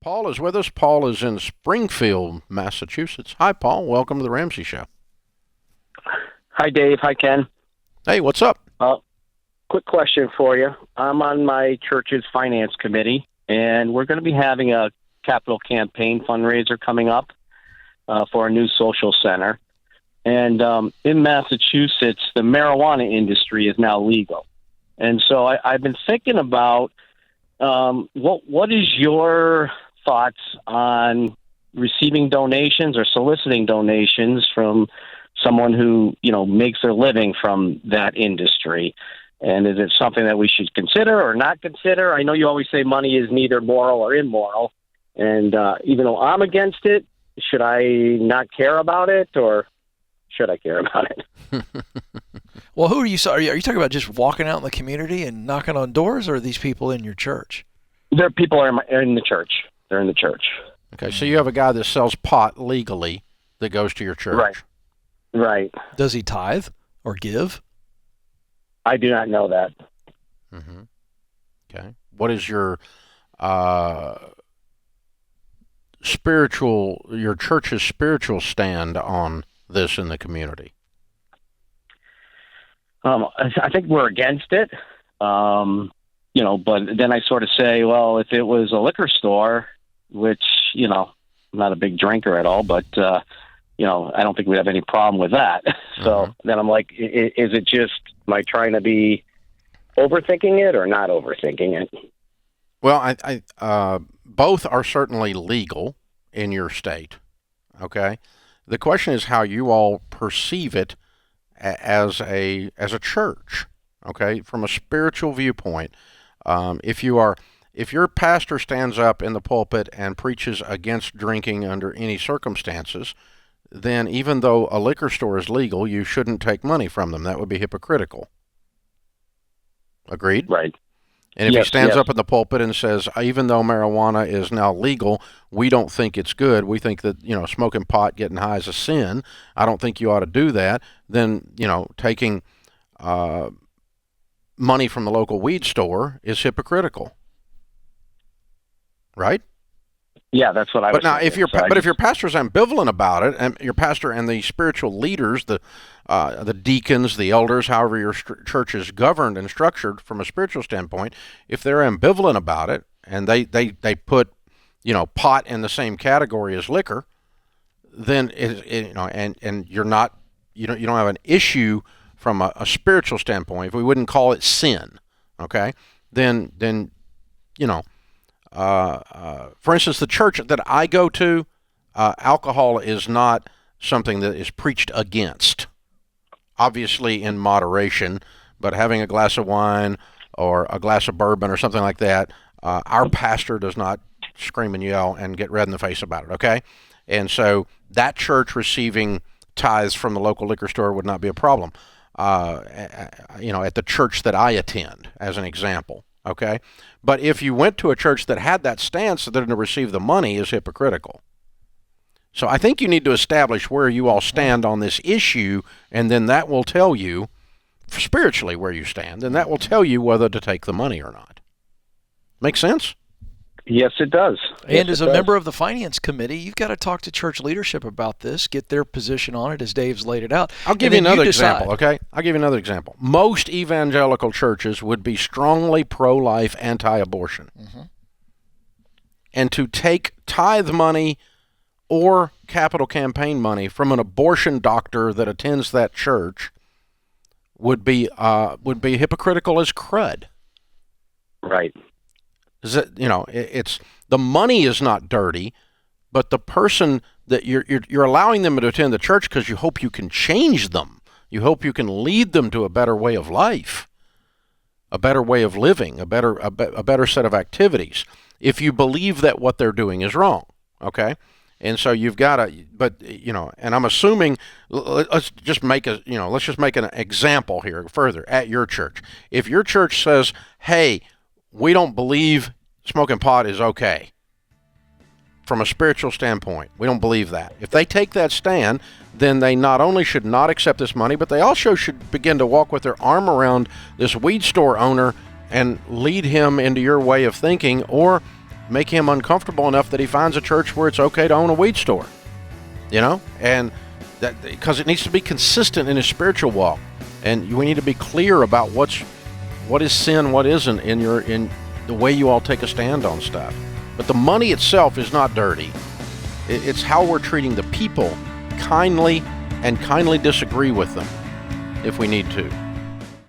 Paul is with us. Paul is in Springfield, Massachusetts. Hi, Paul. Welcome to the Ramsey Show. Hi, Dave. Hi, Ken. Hey, what's up? Quick question for you. I'm on my church's finance committee, and we're going to be having a capital campaign fundraiser coming up for a new social center. And in Massachusetts, the marijuana industry is now legal. And so I've been thinking about what is your thoughts on receiving donations or soliciting donations from someone who, makes their living from that industry? And is it something that we should consider or not consider? I know you always say money is neither moral or immoral. And even though I'm against it, should I not care about it, or should I care about it? Well, who are you? Are you talking about just walking out in the community and knocking on doors, or are these people in your church? There, people are in the church. They're in the church. Okay, so you have a guy that sells pot legally that goes to your church. Right. Does he tithe or give? I do not know that. Mm-hmm. Okay. What is your church's spiritual stand on this in the community? I think we're against it. But then I sort of say, well, if it was a liquor store, which, I'm not a big drinker at all, but, I don't think we'd have any problem with that. So then I'm like, is it just, am I trying to be overthinking it or not overthinking it? Well, I both are certainly legal in your state, okay? The question is how you all perceive it as a church, okay? From a spiritual viewpoint, if your pastor stands up in the pulpit and preaches against drinking under any circumstances, then even though a liquor store is legal, you shouldn't take money from them. That would be hypocritical. Agreed? Right. And if he stands up in the pulpit and says, even though marijuana is now legal, we don't think it's good. We think that, smoking pot, getting high is a sin. I don't think you ought to do that. Then, taking money from the local weed store is hypocritical. Right? Yeah, that's what I was But now, thinking. if your pastor's ambivalent about it, and your pastor and the spiritual leaders, the deacons, the elders, however your church is governed and structured from a spiritual standpoint, if they're ambivalent about it and they put pot in the same category as liquor, then and you're not you don't have an issue from a spiritual standpoint. If we wouldn't call it sin, okay, then for instance, the church that I go to, alcohol is not something that is preached against. Obviously in moderation, but having a glass of wine or a glass of bourbon or something like that, our pastor does not scream and yell and get red in the face about it, okay? And so that church receiving tithes from the local liquor store would not be a problem, at the church that I attend, as an example. Okay, but if you went to a church that had that stance that to receive the money is hypocritical. So I think you need to establish where you all stand on this issue, and then that will tell you spiritually where you stand, and that will tell you whether to take the money or not. Make sense? Yes, it does. And as a member of the finance committee, you've got to talk to church leadership about this, get their position on it as Dave's laid it out. I'll give you another example, okay? I'll give you another example. Most evangelical churches would be strongly pro-life, anti-abortion. Mm-hmm. And to take tithe money or capital campaign money from an abortion doctor that attends that church would be hypocritical as crud. Right. It's the money is not dirty, but the person that you're allowing them to attend the church because you hope you can change them. You hope you can lead them to a better way of life, a better way of living, a better set of activities. If you believe that what they're doing is wrong, okay? And so you've got to, and I'm assuming, let's just make an example here further at your church. If your church says, hey, we don't believe smoking pot is okay from a spiritual standpoint, we don't believe that. If they take that stand, then they not only should not accept this money, but they also should begin to walk with their arm around this weed store owner and lead him into your way of thinking, or make him uncomfortable enough that he finds a church where it's okay to own a weed store, and that because it needs to be consistent in his spiritual walk, and we need to be clear about what is sin, what isn't in the way you all take a stand on stuff. But the money itself is not dirty. It's how we're treating the people kindly, and kindly disagree with them if we need to.